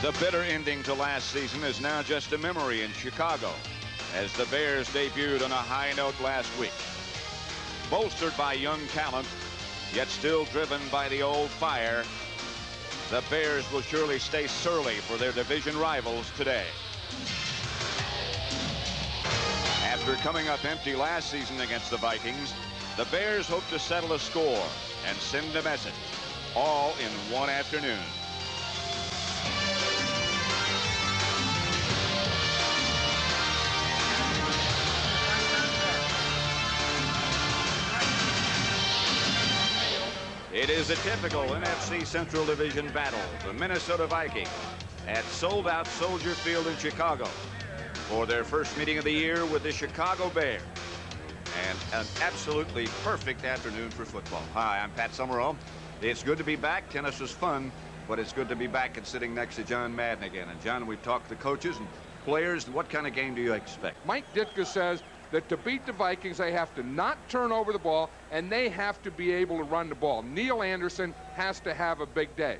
The bitter ending to last season is now just a memory in Chicago as the Bears debuted on a high note last week. Bolstered by young talent, yet still driven by the old fire, the Bears will surely stay surly for their division rivals today. After coming up empty last season against the Vikings, the Bears hope to settle a score and send a message, all in one afternoon. It is a typical NFC Central Division battle, the Minnesota Vikings at sold-out Soldier Field in Chicago for their first meeting of the year with the Chicago Bears. And an absolutely perfect afternoon for football. Hi, I'm Pat Summerall. It's good to be back. Tennis was fun, but it's good to be back and sitting next to John Madden again. And John, we've talked to coaches and players. What kind of game do you expect? Mike Ditka says that to beat the Vikings, they have to not turn over the ball, and they have to be able to run the ball. Neil Anderson has to have a big day.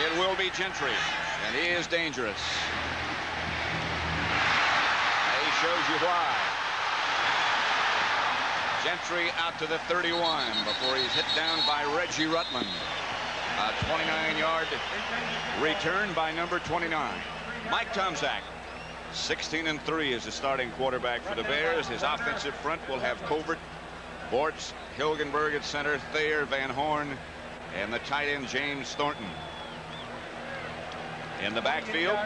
It will be Gentry, and he is dangerous. He shows you why. Gentry out to the 31 before he's hit down by Reggie Rutland. A 29-yard return by number 29. Mike Tomczak, 16-3 as the starting quarterback for the Bears. His offensive front will have Covert, Bortz, Hilgenberg at center, Thayer, Van Horn, and the tight end James Thornton. In the backfield,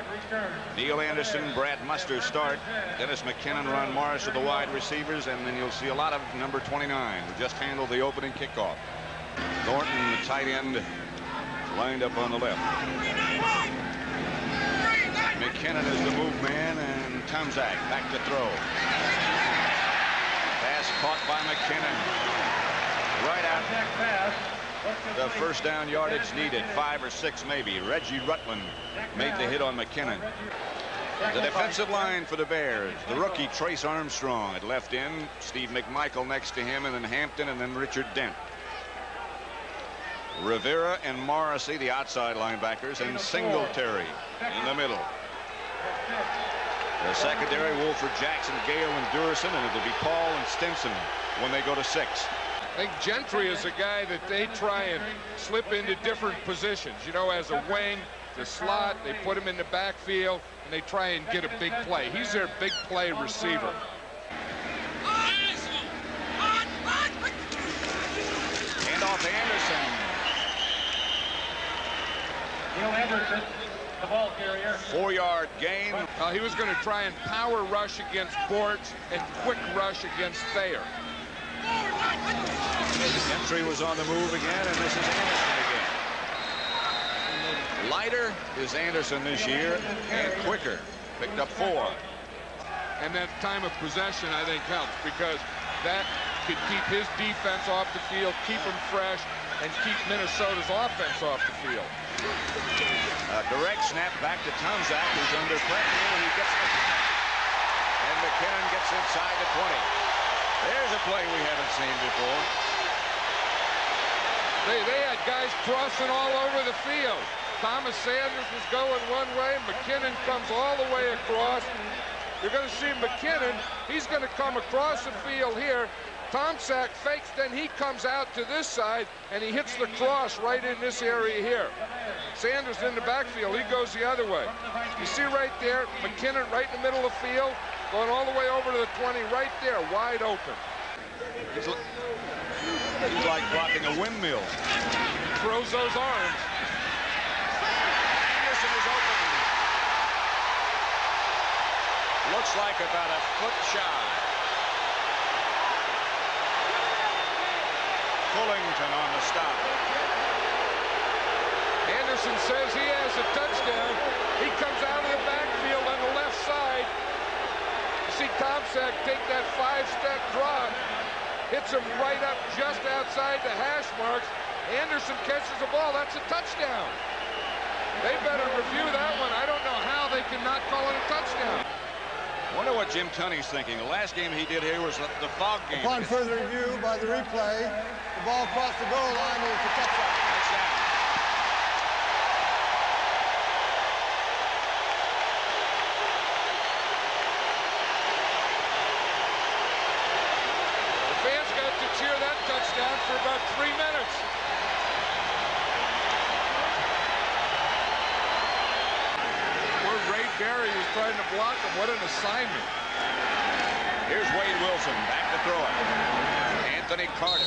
Neil Anderson, Brad Muster start. Dennis McKinnon, Ron Morris are the wide receivers, and then you'll see a lot of number 29 who just handled the opening kickoff. Thornton, the tight end, lined up on the left. McKinnon is the move man, and Tomczak back to throw. Pass caught by McKinnon. Right out. The first down yardage needed, 5 or 6 maybe. Reggie Rutland made the hit on McKinnon. The defensive line for the Bears, the rookie Trace Armstrong at left end, Steve McMichael next to him, and then Hampton, and then Richard Dent. Rivera and Morrissey, the outside linebackers, and Singletary in the middle. The secondary, Wolford Jackson, Gale, and Durison, and it'll be Paul and Stinson when they go to 6. I think Gentry is a guy that they try and slip into different positions. You know, as a wing, the slot, they put him in the backfield, and they try and get a big play. He's their big play receiver. Hand off to Anderson. Neil Anderson, the ball carrier. 4-yard gain. He was going to try and power rush against Bortz and quick rush against Thayer. Gentry was on the move again, and this is Anderson again. Lighter is Anderson this year, and quicker. Picked up 4. And that time of possession, I think, helps, because that could keep his defense off the field, keep him fresh, and keep Minnesota's offense off the field. A direct snap back to Tomczak, who's under pressure, and he gets the and McKinnon gets inside the 20. There's a play we haven't seen before. They had guys crossing all over the field. Thomas Sanders was going one way. McKinnon comes all the way across. You're going to see McKinnon. He's going to come across the field here. Tomczak fakes, then he comes out to this side, and he hits the cross right in this area here. Sanders in the backfield. He goes the other way. You see right there, McKinnon right in the middle of the field, going all the way over to the 20, right there, wide open. He's like blocking a windmill. Throws those arms. Anderson is open. Looks like about a foot shy. Fullington on the stop. Anderson says he has a touchdown. He comes out of the backfield on the left side. You see Tomczak take that 5-step drop. Hits him right up just outside the hash marks. Anderson catches the ball. That's a touchdown. They better review that one. I don't know how they cannot call it a touchdown. Wonder what Jim Tunney's thinking. The last game he did here was the fog game. Upon further review by the replay, the ball crossed the goal line is a touchdown. Touchdown touchdown for about 3 minutes. Where Ray Berry was trying to block him. What an assignment. Here's Wade Wilson back to throw it. Anthony Carter.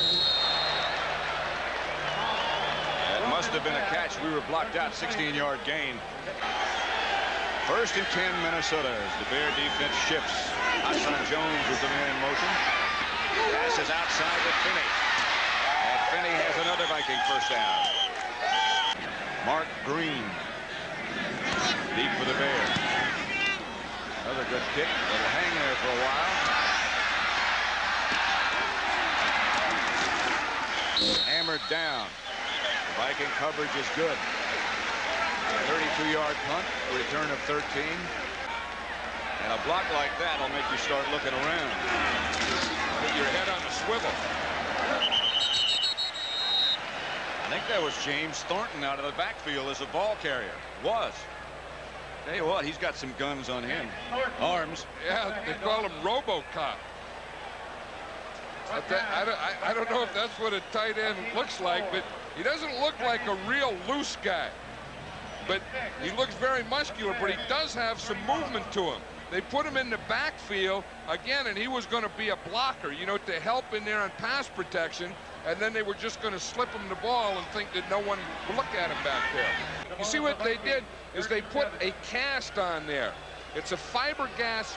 That must have been a catch. We were blocked out. 16-yard gain. 1st and 10 Minnesota as the Bear defense shifts. Hassan Jones with the man in motion. Passes outside to Finney. And Finney has another Viking first down. Mark Green. Deep for the Bears. Another good kick. It'll hang there for a while. Hammered down. The Viking coverage is good. 32-yard punt, return of 13. And a block like that will make you start looking around. Put your head on the swivel. I think that was James Thornton out of the backfield as a ball carrier. Was. Tell you what, he's got some guns on him. Arms. Yeah, they call him RoboCop. I don't know if that's what a tight end looks like, but he doesn't look like a real loose guy. But he looks very muscular, but he does have some movement to him. They put him in the backfield again, and he was going to be a blocker, you know, to help in there on pass protection. And then they were just going to slip him the ball and think that no one would look at him back there. You see what they did is they put a cast on there. It's a fiberglass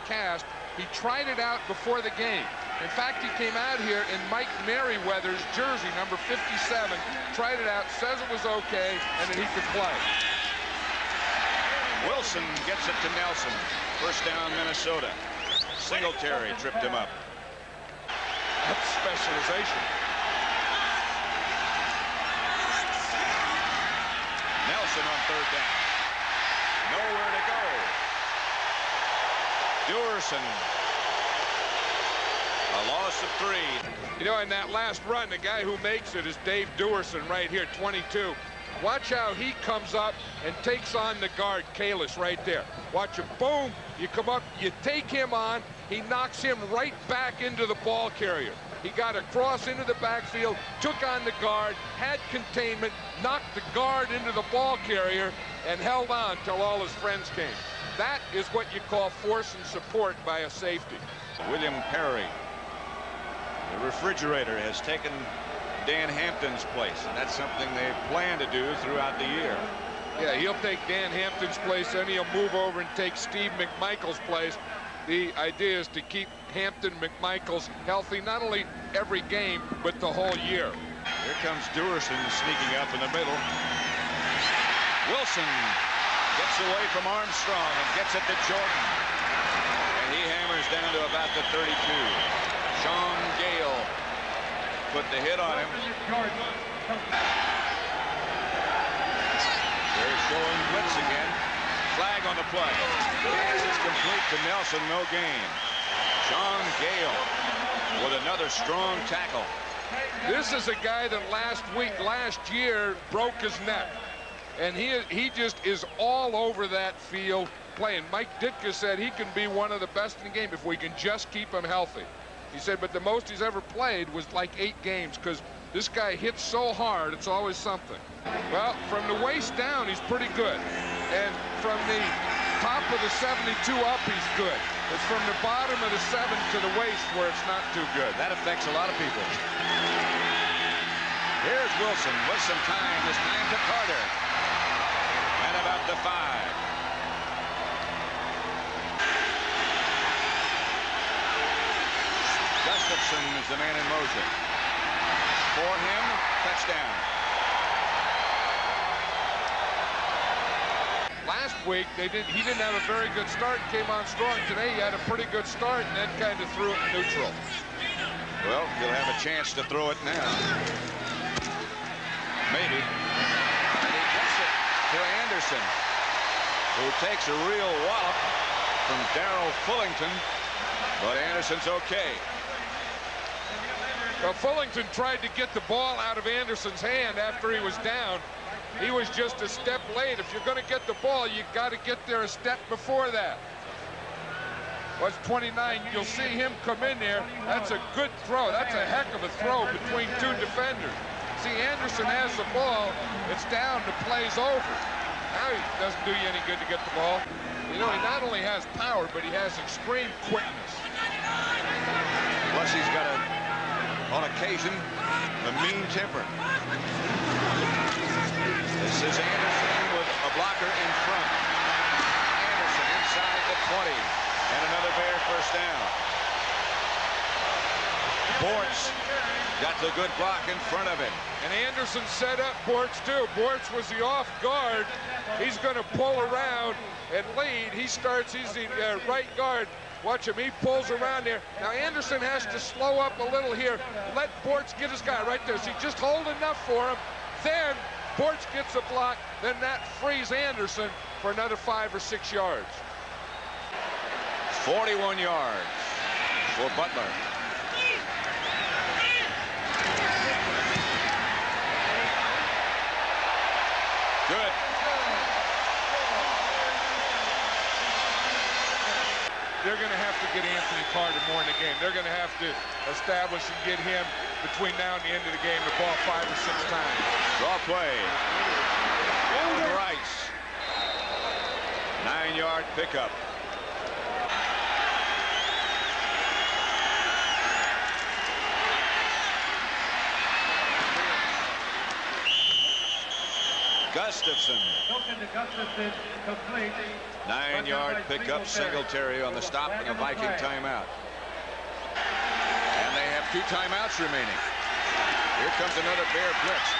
cast. He tried it out before the game. In fact, he came out here in Mike Merriweather's jersey, number 57, tried it out, says it was okay, and that he could play. Wilson gets it to Nelson. First down, Minnesota. Singletary tripped him up. That's specialization. Nelson on 3rd down. Nowhere to go. Duerson. A loss of 3. You know, in that last run, the guy who makes it is Dave Duerson right here, 22. Watch how he comes up and takes on the guard, Kalis, right there. Watch him. Boom. You come up, you take him on. He knocks him right back into the ball carrier. He got across into the backfield, took on the guard, had containment, knocked the guard into the ball carrier, and held on till all his friends came. That is what you call force and support by a safety. William Perry, the refrigerator, has taken Dan Hampton's place, and that's something they plan to do throughout the year. Yeah, he'll take Dan Hampton's place, then he'll move over and take Steve McMichael's place. The idea is to keep Hampton McMichaels healthy, not only every game, but the whole year. Here comes Duerson sneaking up in the middle. Wilson gets away from Armstrong and gets it to Jordan. And he hammers down to about the 32. Sean Gale put the hit on him. They're showing blitz again. Flag on the play. Pass is complete to Nelson, no gain. Sean Gale with another strong tackle. This is a guy that last year broke his neck. And he just is all over that field playing. Mike Ditka said he can be one of the best in the game if we can just keep him healthy. He said, but the most he's ever played was like 8 games because this guy hits so hard, it's always something. Well, from the waist down, he's pretty good. And from the top of the 72 up, he's good. It's from the bottom of the 7 to the waist where it's not too good. That affects a lot of people. Here's Wilson with some time, this time to Carter. And about the 5. Gustafson is the man in motion. For him, touchdown. Last week, he didn't have a very good start and came on strong. Today, he had a pretty good start and then kind of threw it neutral. Well, he'll have a chance to throw it now. Maybe. And he gets it to Anderson, who takes a real wallop from Darrell Fullington, but Anderson's okay. Well, Fullington tried to get the ball out of Anderson's hand after he was down. He was just a step late. If you're going to get the ball, you've got to get there a step before that. was 29. You'll see him come in there. That's a good throw. That's a heck of a throw between two defenders. See, Anderson has the ball. It's down. The play's over. Now it doesn't do you any good to get the ball. You know, he not only has power, but he has extreme quickness. Plus, he's got on occasion, a mean temper. This is Anderson with a blocker in front. Anderson inside the 20. And another Bear first down. Bortz got the good block in front of him. And Anderson set up Bortz too. Bortz was the off guard. He's going to pull around and lead. He's the right guard. Watch him, he pulls around there. Now Anderson has to slow up a little here. Let Bortz get his guy right there. So he just hold enough for him. Then Bortz gets a block. Then that frees Anderson for another 5 or 6 yards. 41 yards for Butler. Good. They're going to have to get Anthony Carter more in the game. They're going to have to establish and get him between now and the end of the game the ball 5 or 6 times. Draw play. Alan Rice. 9-yard pickup. Gustafson. 9-yard pickup. Singletary on the stop and a Viking timeout. And they have 2 timeouts remaining. Here comes another Bear blitz.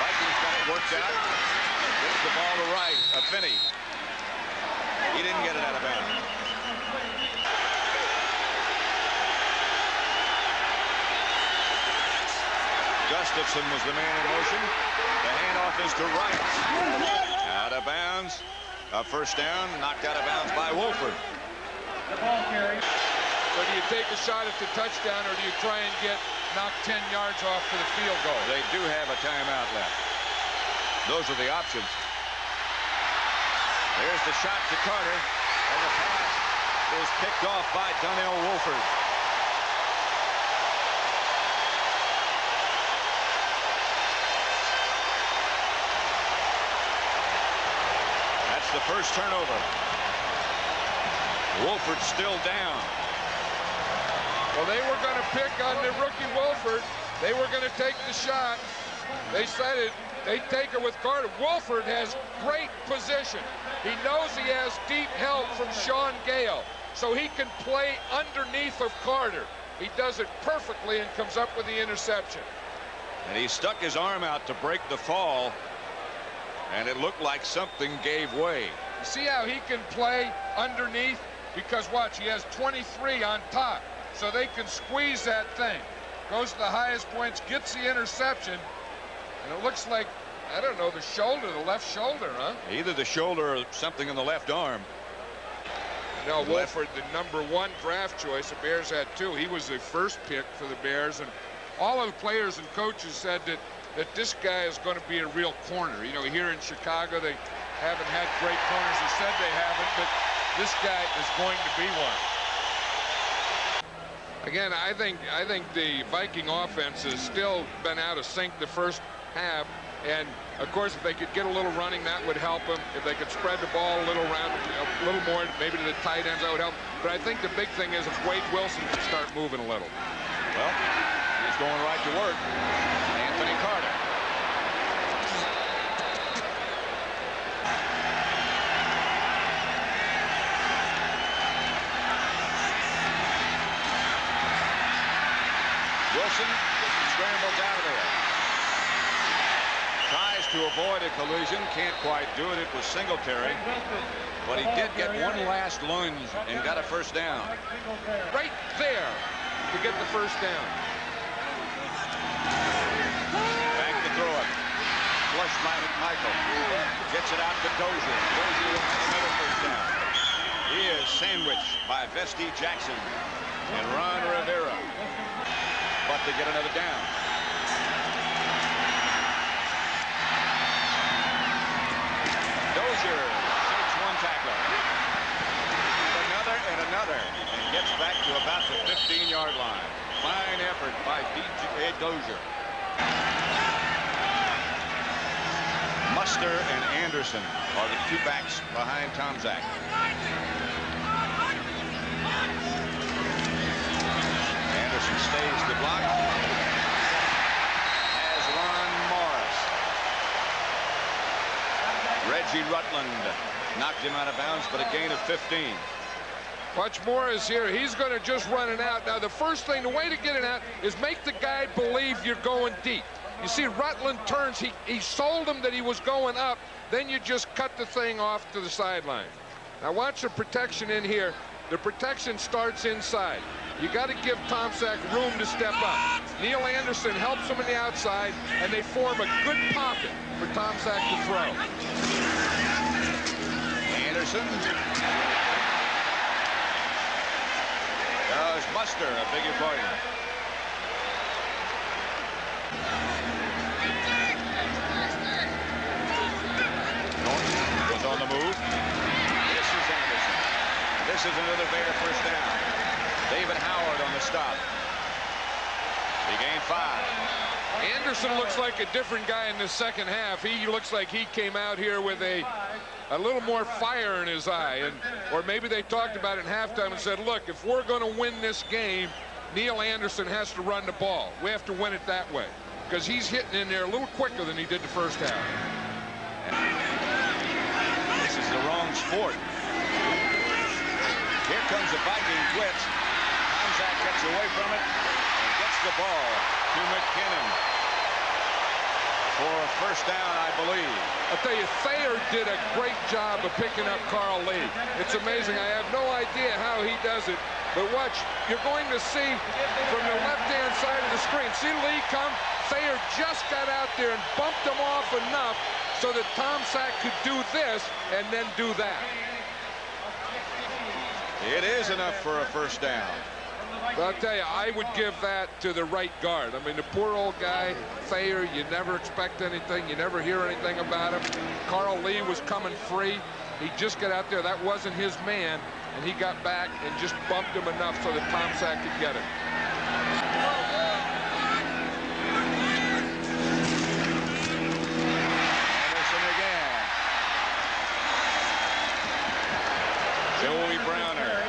Vikings got it worked out. Gets the ball to right. Finney. He didn't get it out of bounds. Gustafson was the man in motion. The handoff is to Rice. Out of bounds. A first down, knocked out of bounds by Wolford. The ball carry. So do you take a shot at the touchdown, or do you try and knock 10 yards off for the field goal? They do have a timeout left. Those are the options. There's the shot to Carter, and the pass is picked off by Donnell Wolford. The first turnover. Wolford still down. Well, they were going to pick on the rookie Wolford. They were going to take the shot. They said they'd take it with Carter. Wolford has great position. He knows he has deep help from Sean Gale, so he can play underneath of Carter. He does it perfectly and comes up with the interception. And he stuck his arm out to break the fall. And it looked like something gave way. You see how he can play underneath? Because watch, he has 23 on top. So they can squeeze that thing. Goes to the highest points, gets the interception. And it looks like, I don't know, the left shoulder, huh? Either the shoulder or something in the left arm. No, Wolford, the #1 draft choice. The Bears had 2. He was the first pick for the Bears. And all of the players and coaches said that this guy is going to be a real corner. You know, here in Chicago, they haven't had great corners. They said they haven't, but this guy is going to be one. Again, I think the Viking offense has still been out of sync the first half. And, of course, if they could get a little running, that would help them. If they could spread the ball a little around, a little more, maybe to the tight ends, that would help. But I think the big thing is if Wade Wilson can start moving a little. Well, he's going right to work. Anthony Carter. Wilson scrambles out of there. Tries to avoid a collision. Can't quite do it. It was Singletary. But he did get one last lunge and got a first down. Right there to get the first down. Back to throw it. Flush Michael. Gets it out to Dozier. Dozier with another first down. He is sandwiched by Vesti Jackson and Ron Rivera. But they get another down. Dozier shakes one tackler. Another and another. 15-yard line. Fine effort by B.J. Dozier. Muster and Anderson are the two backs behind Tomczak. Anderson stays the block. Has Ron Morris. Reggie Rutland knocked him out of bounds, but a gain of 15. Watch Morris here. He's going to just run it out. Now, the first thing, the way to get it out is make the guy believe you're going deep. You see, Rutland turns. He sold him that he was going up. Then you just cut the thing off to the sideline. Now, watch the protection in here. The protection starts inside. You got to give Tomczak room to step up. Neil Anderson helps him on the outside, and they form a good pocket for Tomczak to throw. Anderson. Does Muster, I beg your pardon. Norton was on the move. This is Anderson. This is another Bear first down. David Howard on the stop. He gained 5. Anderson looks like a different guy in the second half. He looks like he came out here with a little more fire in his eye, or maybe they talked about it in halftime and said, look, if we're going to win this game, Neil Anderson has to run the ball. We have to win it that way, because he's hitting in there a little quicker than he did the first half. This is the wrong sport. Here comes the Viking blitz. Tomczak gets away from it and gets the ball to McKinnon for a first down, I believe. I'll tell you, Thayer did a great job of picking up Carl Lee. It's amazing. I have no idea how he does it, but watch, you're going to see from the left-hand side of the screen. See Lee come? Thayer just got out there and bumped him off enough so that Tomczak could do this and then do that. It is enough for a first down. But I'll tell you, I would give that to the right guard. I mean, the poor old guy, Thayer, you never expect anything. You never hear anything about him. Carl Lee was coming free. He just got out there. That wasn't his man. And he got back and just bumped him enough so that Tomczak could get it. Anderson again. Joey Browner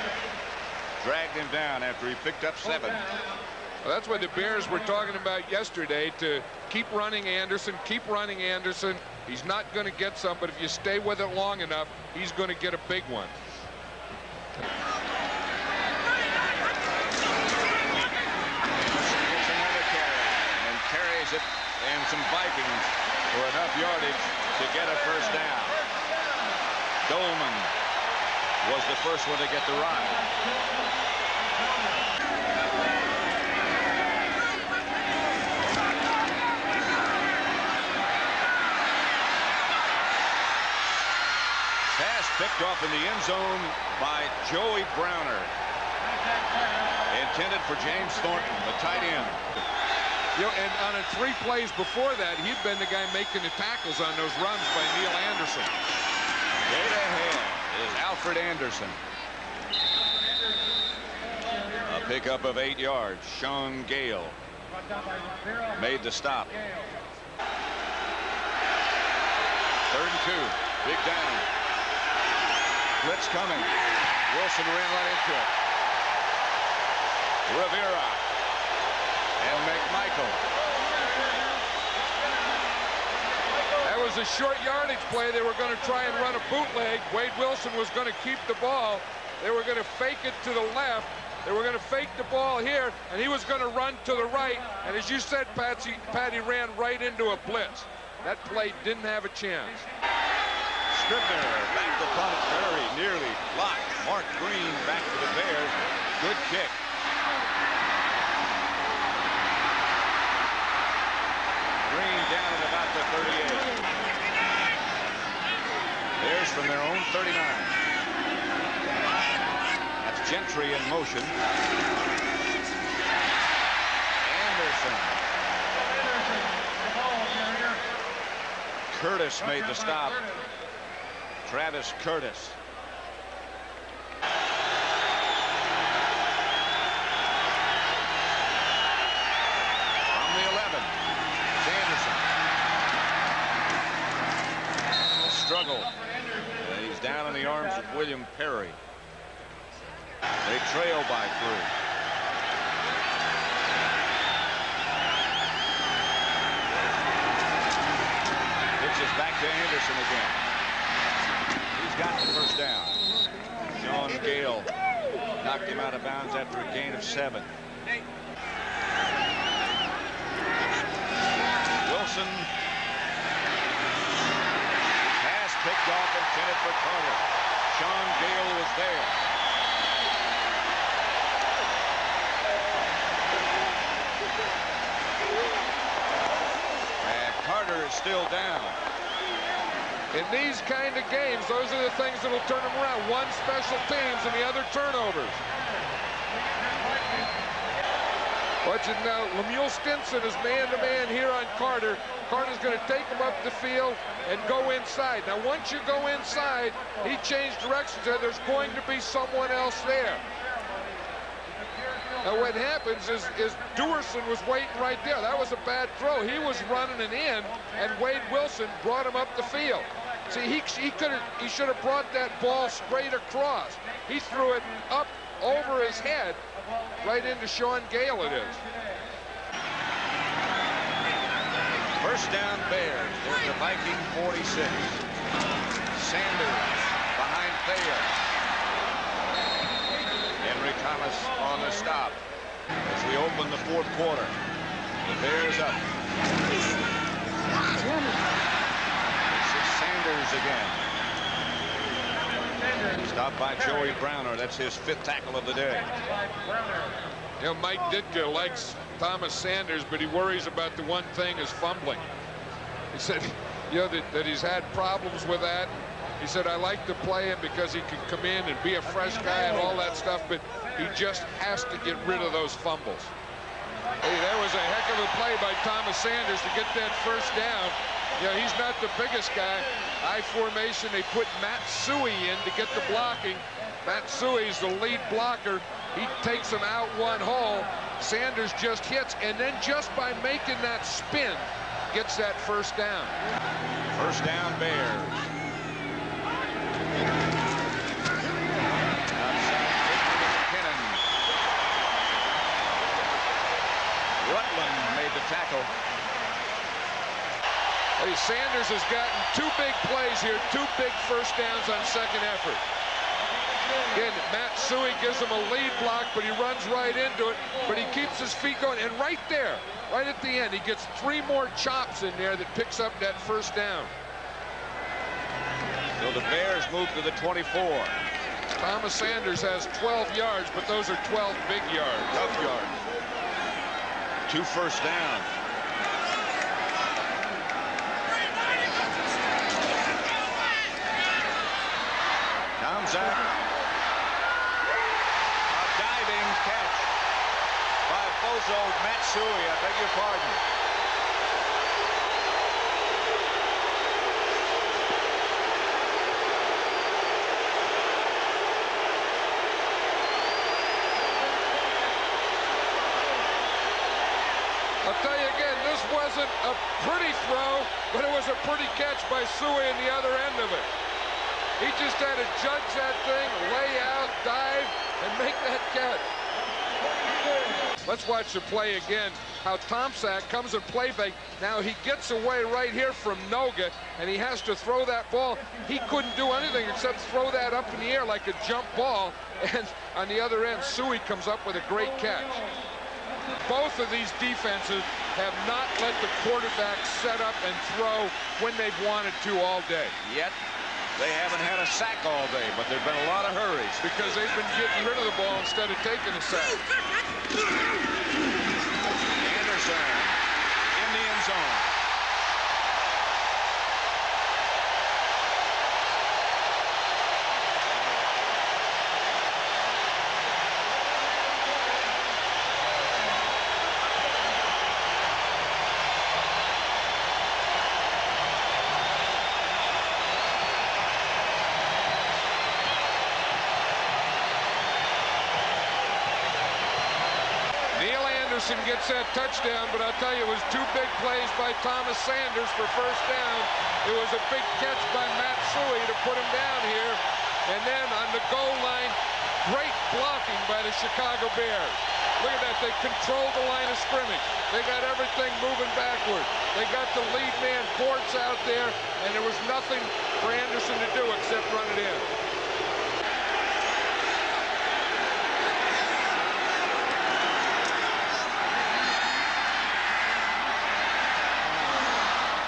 dragged him down after he picked up 7. Well, that's what the Bears were talking about yesterday, to keep running Anderson, keep running Anderson. He's not going to get some, but if you stay with it long enough, he's going to get a big one. Gets another carry and carries it, and some Vikings for enough yardage to get a first down. Dolman was the first one to get the ride. Pass picked off in the end zone by Joey Browner. Intended for James Thornton, the tight end. You know, and on 3 plays before that, he'd been the guy making the tackles on those runs by Neil Anderson. Right ahead is Alfred Anderson. A pickup of 8 yards. Sean Gale made the stop. 3rd and 2. Big down. Blitz coming. Wilson ran right into it. Rivera and McMichael. That was a short yardage play. They were going to try and run a bootleg. Wade Wilson was going to keep the ball. They were going to fake it to the left. They were going to fake the ball here, and he was going to run to the right. And as you said, Patty ran right into a blitz. That play didn't have a chance. Scribner back to punt, very nearly blocked. Mark Green back to the Bears. Good kick. Green down at about the 38. There's from their own 39. That's Gentry in motion. Anderson. Curtis made the stop. Travis Curtis. William Perry. They trail by 3. Pitches back to Anderson again. He's got the first down. Sean Gale knocked him out of bounds after a gain of 7. Wilson. Pass picked off intended for Carter. Sean Gale was there. And Carter is still down. In these kind of games, those are the things that will turn them around. One special teams and the other turnovers. But you know, Lemuel Stinson is man-to-man here on Carter. Carter's going to take him up the field and go inside. Now, once you go inside, he changed directions there. There's going to be someone else there. Now, what happens is Dewerson was waiting right there. That was a bad throw. He was running an in, and Wade Wilson brought him up the field. See, he should have brought that ball straight across. He threw it up over his head, right into Sean Gale it is. First down Bears. There's the Viking 46. Sanders behind Thayer. Henry Thomas on the stop as we open the 4th quarter. The Bears up. This is Sanders again. Stopped by Joey Browner. That's his 5th tackle of the day. You know, Mike Ditka likes Thomas Sanders, but he worries about the one thing is fumbling. He said, you know, that he's had problems with that. He said, I like to play him because he can come in and be a fresh guy and all that stuff, but he just has to get rid of those fumbles. Hey, that was a heck of a play by Thomas Sanders to get that first down. You know, he's not the biggest guy. I formation, they put Matt Suey in to get the blocking. Matt Suey's the lead blocker. He takes him out one hole. Sanders just hits, and then just by making that spin, gets that first down. First down, Bears. Rutland made the tackle. Hey, Sanders has gotten 2 big plays here, 2 big first downs on second effort. Again, Matt Suey gives him a lead block, but he runs right into it, but he keeps his feet going, and right there, right at the end, he gets 3 more chops in there that picks up that first down. So the Bears move to the 24. Thomas Sanders has 12 yards, but those are 12 big yards. Tough yards. 2 first downs. Tomczak. A diving catch by Bozo Matsui. I beg your pardon. I'll tell you again, this wasn't a pretty throw, but it was a pretty catch by Suey in the other end of it. He just had to judge that thing, lay out, dive, and make that catch. Let's watch the play again, how Tomczak comes and play fake. Now he gets away right here from Noga, and he has to throw that ball. He couldn't do anything except throw that up in the air like a jump ball, and on the other end, Suey comes up with a great catch. Both of these defenses have not let the quarterback set up and throw when they've wanted to all day. Yet they haven't had a sack all day, but there have been a lot of hurries. Because they've been getting rid of the ball instead of taking a sack. Anderson in the end zone. Gets that touchdown, but I'll tell you, it was 2 big plays by Thomas Sanders for first down. It was a big catch by Matt Suey to put him down here. And then on the goal line, great blocking by the Chicago Bears. Look at that, they controlled the line of scrimmage. They got everything moving backward. They got the lead man, Bortz, out there, and there was nothing for Anderson to do except run it in.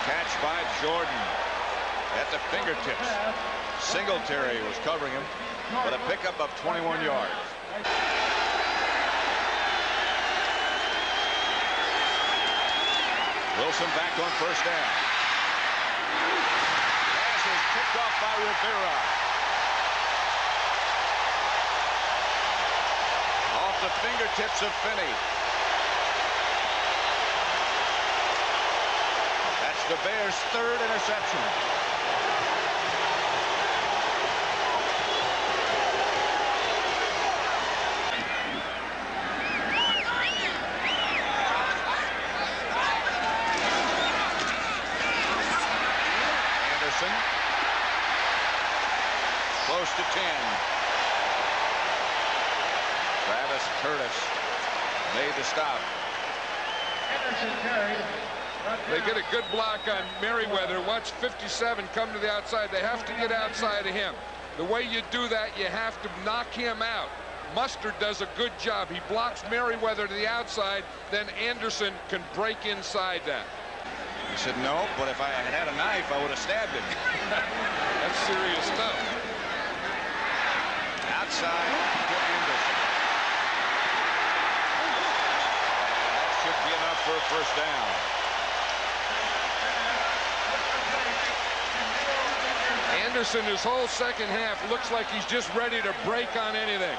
Catch by Jordan at the fingertips. Singletary was covering him, but a pickup of 21 yards. Wilson back on first down. Pass is picked off by Rivera. Off the fingertips of Finney. That's the Bears' third interception. Close to 10. Travis Curtis made the stop. They get a good block on Merriweather. Watch 57 come to the outside. They have to get outside of him. The way you do that, you have to knock him out. Mustard does a good job. He blocks Merriweather to the outside, then Anderson can break inside that. He said no, but if I had had a knife, I would have stabbed him. That's serious stuff. Outside to Anderson. That should be enough for a first down. Anderson, his whole second half, looks like he's just ready to break on anything.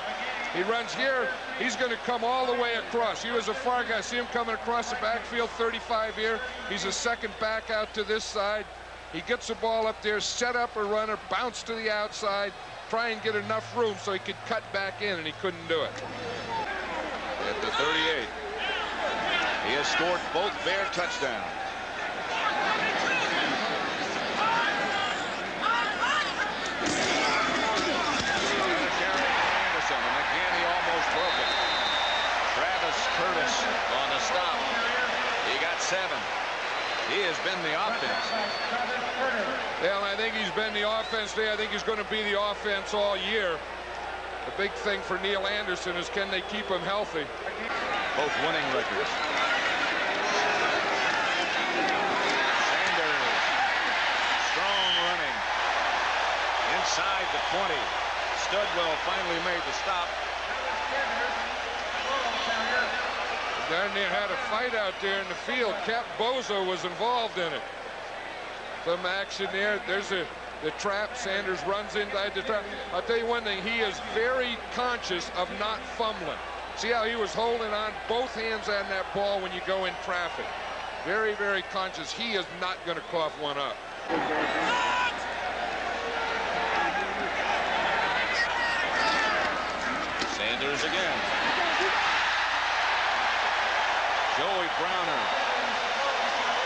He runs here. He's going to come all the way across. He was a far guy. See him coming across the backfield, 35 here. He's a second back out to this side. He gets the ball up there, set up a runner, bounce to the outside, try and get enough room so he could cut back in, and he couldn't do it. At the 38. He has scored both Bear touchdowns. Curtis on the stop. He got 7. He has been the offense. Well, I think he's been the offense today. I think he's going to be the offense all year. The big thing for Neil Anderson is, can they keep him healthy? Both winning records. Sanders. Strong running. Inside the 20. Studwell finally made the stop. Then they had a fight out there in the field. Cap Bozo was involved in it. Some action there. There's the trap. Sanders runs inside the trap. I'll tell you one thing. He is very conscious of not fumbling. See how he was holding on both hands on that ball when you go in traffic. Very, very conscious. He is not going to cough one up. Sanders again. Joey Browner.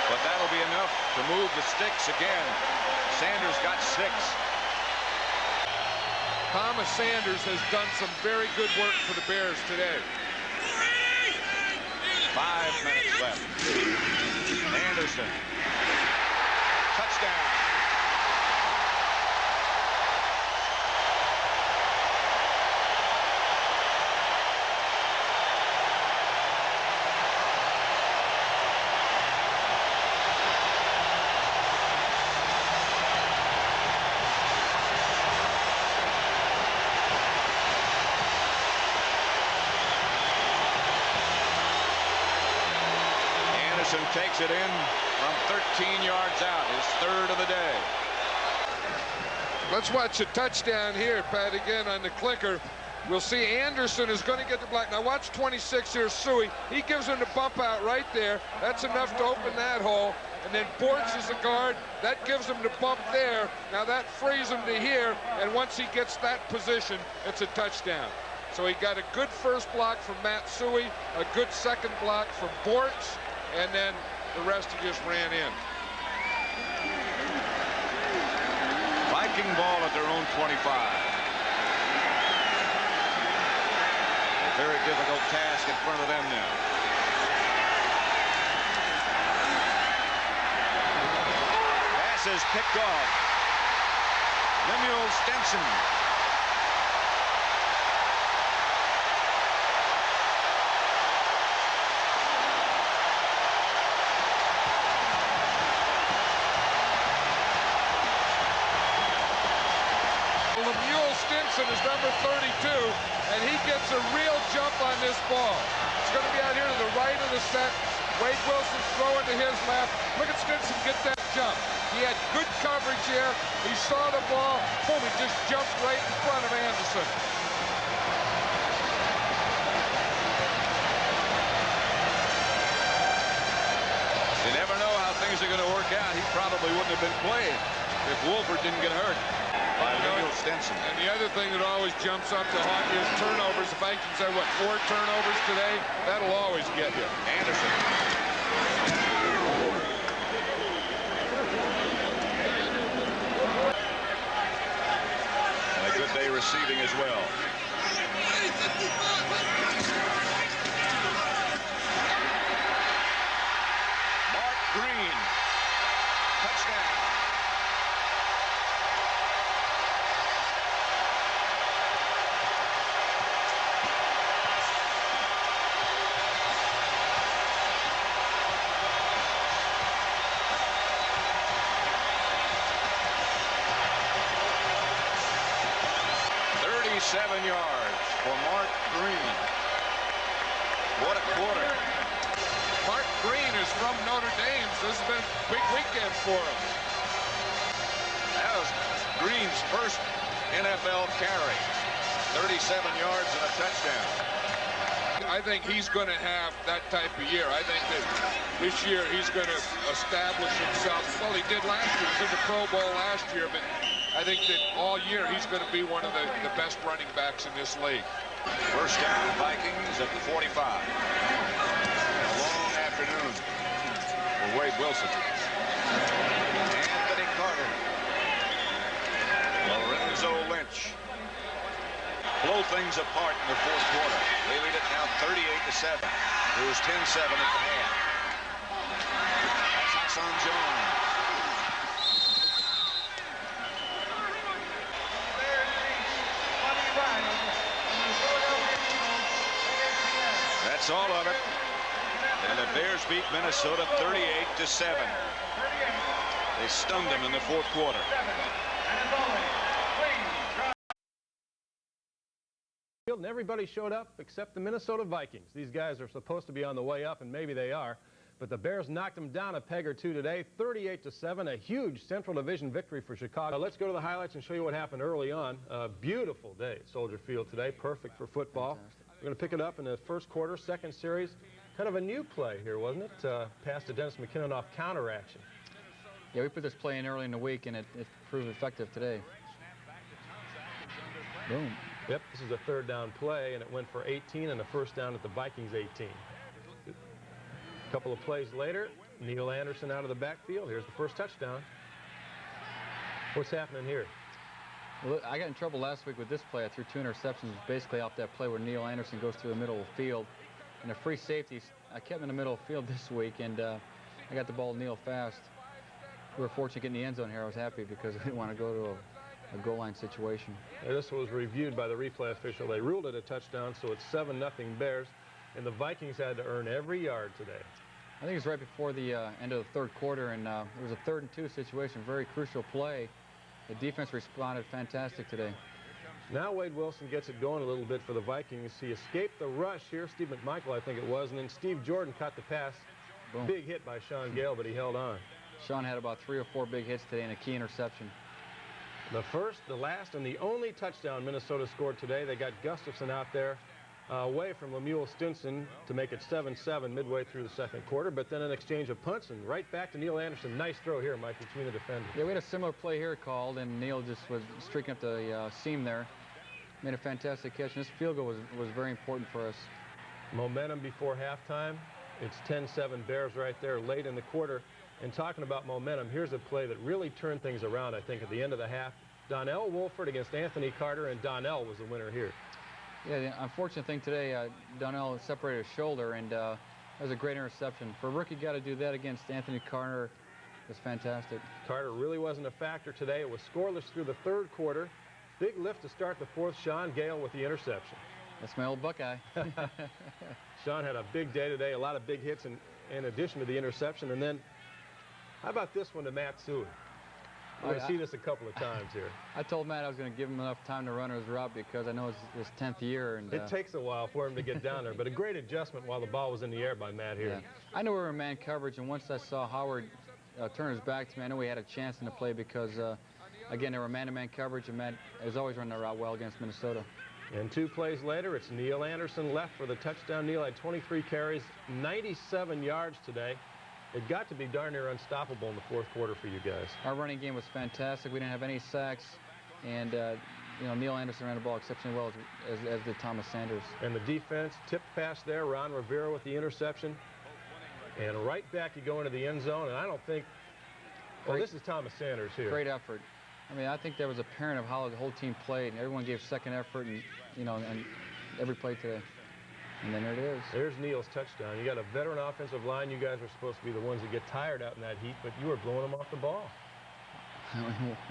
But that'll be enough to move the sticks again. Sanders got 6. Thomas Sanders has done some very good work for the Bears today. 5 minutes left. Anderson. Touchdown. Takes it in from 13 yards out, his 3rd of the day. Let's watch a touchdown here, Pat, again on the clicker. We'll see Anderson is going to get the block. Now watch 26 here, Suey. He gives him the bump out right there. That's enough to open that hole. And then Bortz is the guard. That gives him the bump there. Now that frees him to here. And once he gets that position, it's a touchdown. So he got a good first block from Matt Suey, a good second block from Bortz, and then the rest he just ran in. Viking ball at their own 25. Very difficult task in front of them now. Pass is picked off. Lemuel Stinson. Lemuel Stinson is number 32, and he gets a real jump on this ball. It's going to be out here to the right of the set. Wade Wilson's throwing to his left. Look at Stinson get that jump. He had good coverage here. He saw the ball. Boom, he just jumped right in front of Anderson. You never know how things are going to work out. He probably wouldn't have been playing if Wolford didn't get hurt by Lemuel Stinson. And the other thing that always jumps up to haunt you is turnovers. The Vikings had, what, 4 turnovers today? That'll always get you. Anderson. And a good day receiving as well. Mark Green. Touchdown. Seven yards for Mark Green. What a quarter. Mark Green is from Notre Dame. So this has been a big weekend for him. That was Green's first NFL carry. 37 yards and a touchdown. I think he's going to have that type of year. I think that this year he's going to establish himself. Well, he did last year. He was in the Pro Bowl last year, but I think that all year he's going to be one of the best running backs in this league. First down, Vikings at the 45. A long afternoon for Wade Wilson. Anthony Carter. Lorenzo Lynch. Blow things apart in the fourth quarter. They lead it now 38-7. It was 10-7 at the half. That's Hassan Jones. That's all of it. And the Bears beat Minnesota 38-7. They stunned them in the fourth quarter. And everybody showed up except the Minnesota Vikings. These guys are supposed to be on the way up, and maybe they are. But the Bears knocked them down a peg or two today, 38-7, a huge Central Division victory for Chicago. Let's go to the highlights and show you what happened early on. A beautiful day at Soldier Field today, perfect for football. Fantastic. We're going to pick it up in the first quarter, second series. Kind of a new play here, wasn't it? Pass to Dennis McKinnon off counter action. Yeah, we put this play in early in the week, and it proved effective today. Boom. Yep, this is a third down play, and it went for 18 and a first down at the Vikings 18. A couple of plays later, Neil Anderson out of the backfield. Here's the first touchdown. What's happening here? Well, I got in trouble last week with this play. I threw 2 interceptions basically off that play where Neil Anderson goes through the middle of the field. And a free safety, I kept him in the middle of the field this week, and I got the ball to Neil fast. We were fortunate getting the end zone here. I was happy because I didn't want to go to a goal line situation. This was reviewed by the replay official. They ruled it a touchdown, so it's 7-0 Bears, and the Vikings had to earn every yard today. I think it was right before the end of the third quarter, and it was a 3rd and 2 situation, very crucial play. The defense responded fantastic today. Now Wade Wilson gets it going a little bit for the Vikings. He escaped the rush here. Steve McMichael, I think it was, and then Steve Jordan caught the pass. Boom. Big hit by Sean Gale, but he held on. Sean had about 3 or 4 big hits today and a key interception. The first, the last, and the only touchdown Minnesota scored today. They got Gustafson out there away from Lemuel Stinson to make it 7-7 midway through the second quarter, but then an exchange of punts and right back to Neil Anderson. Nice throw here, Mike, between the defenders. Yeah, we had a similar play here called, and Neil just was streaking up the seam there. Made a fantastic catch, and this field goal was very important for us. Momentum before halftime. It's 10-7 Bears right there late in the quarter. And talking about momentum, here's a play that really turned things around, I think, at the end of the half. Donnell Wolford against Anthony Carter, and Donnell was the winner here. Yeah, the unfortunate thing today, Donnell separated his shoulder, and that was a great interception. For a rookie guy to do that against Anthony Carter was fantastic. Carter really wasn't a factor today. It was scoreless through the third quarter. Big lift to start the fourth. Sean Gale with the interception. That's my old Buckeye. Sean had a big day today, a lot of big hits in addition to the interception. And then, how about this one to Matt Seward? We're going to see this a couple of times here. I told Matt I was going to give him enough time to run his route because I know it's his 10th year. And it takes a while for him to get down there, but a great adjustment while the ball was in the air by Matt here. Yeah. I knew we were in man coverage, and once I saw Howard turn his back to me, I knew we had a chance in the play because, again, they were man-to-man coverage, and Matt has always run the route well against Minnesota. And 2 plays later, it's Neil Anderson left for the touchdown. Neil had 23 carries, 97 yards today. It got to be darn near unstoppable in the fourth quarter for you guys. Our running game was fantastic. We didn't have any sacks, and you know, Neil Anderson ran the ball exceptionally well, as did Thomas Sanders. And the defense tipped pass there. Ron Rivera with the interception. And right back you go into the end zone, and I don't think, well, this is Thomas Sanders here. Great effort. I mean, I think that was apparent of how the whole team played, and everyone gave second effort, and you know, and every play today. And then there it is. There's Neil's touchdown. You got a veteran offensive line. You guys were supposed to be the ones that get tired out in that heat, but you were blowing them off the ball.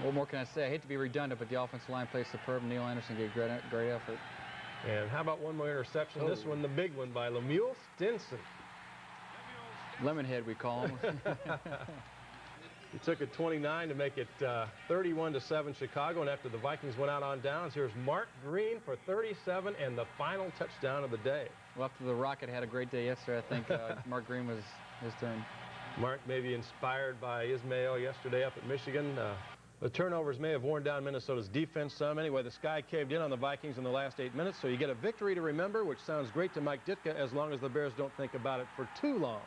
What more can I say? I hate to be redundant, but the offensive line plays superb. Neil Anderson gave great effort. And how about one more interception? This one, the big one by Lemuel Stinson. Lemonhead, we call him. He took it 29 to make it 31-7 Chicago, and after the Vikings went out on downs, here's Mark Green for 37 and the final touchdown of the day. Well, after the Rocket had a great day yesterday, I think Mark Green was his turn. Mark may be inspired by Ismail yesterday up at Michigan. The turnovers may have worn down Minnesota's defense some. Anyway, the sky caved in on the Vikings in the last 8 minutes, so you get a victory to remember, which sounds great to Mike Ditka as long as the Bears don't think about it for too long.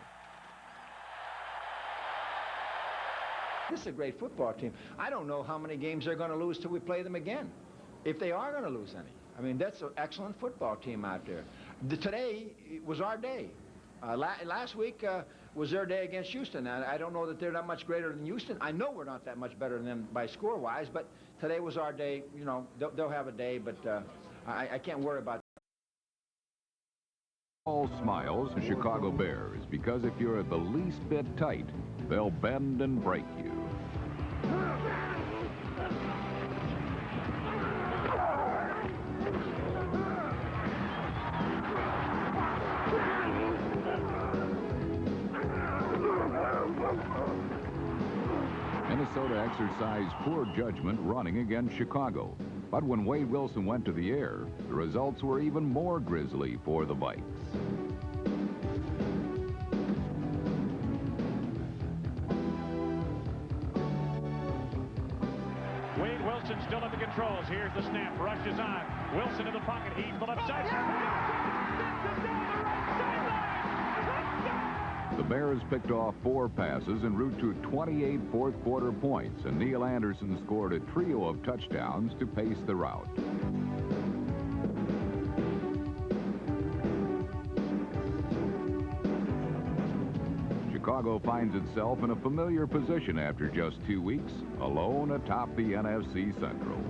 This is a great football team. I don't know how many games they're going to lose till we play them again, if they are going to lose any. I mean, that's an excellent football team out there. Today was our day. Last week was their day against Houston. I don't know that they're that much greater than Houston. I know we're not that much better than them by score-wise, but today was our day. You know, they'll have a day, but I can't worry about that. All smiles to Chicago Bears, because if you're the least bit tight, they'll bend and break you. Minnesota exercised poor judgment running against Chicago. But when Wade Wilson went to the air, the results were even more grisly for the Vikes. Wade Wilson still at the controls. Here's the snap. Rush is on. Wilson in the pocket. He's the left side. The Bears picked off 4 passes en route to 28 fourth-quarter points, and Neil Anderson scored a trio of touchdowns to pace the rout. Chicago finds itself in a familiar position after just 2 weeks, alone atop the NFC Central.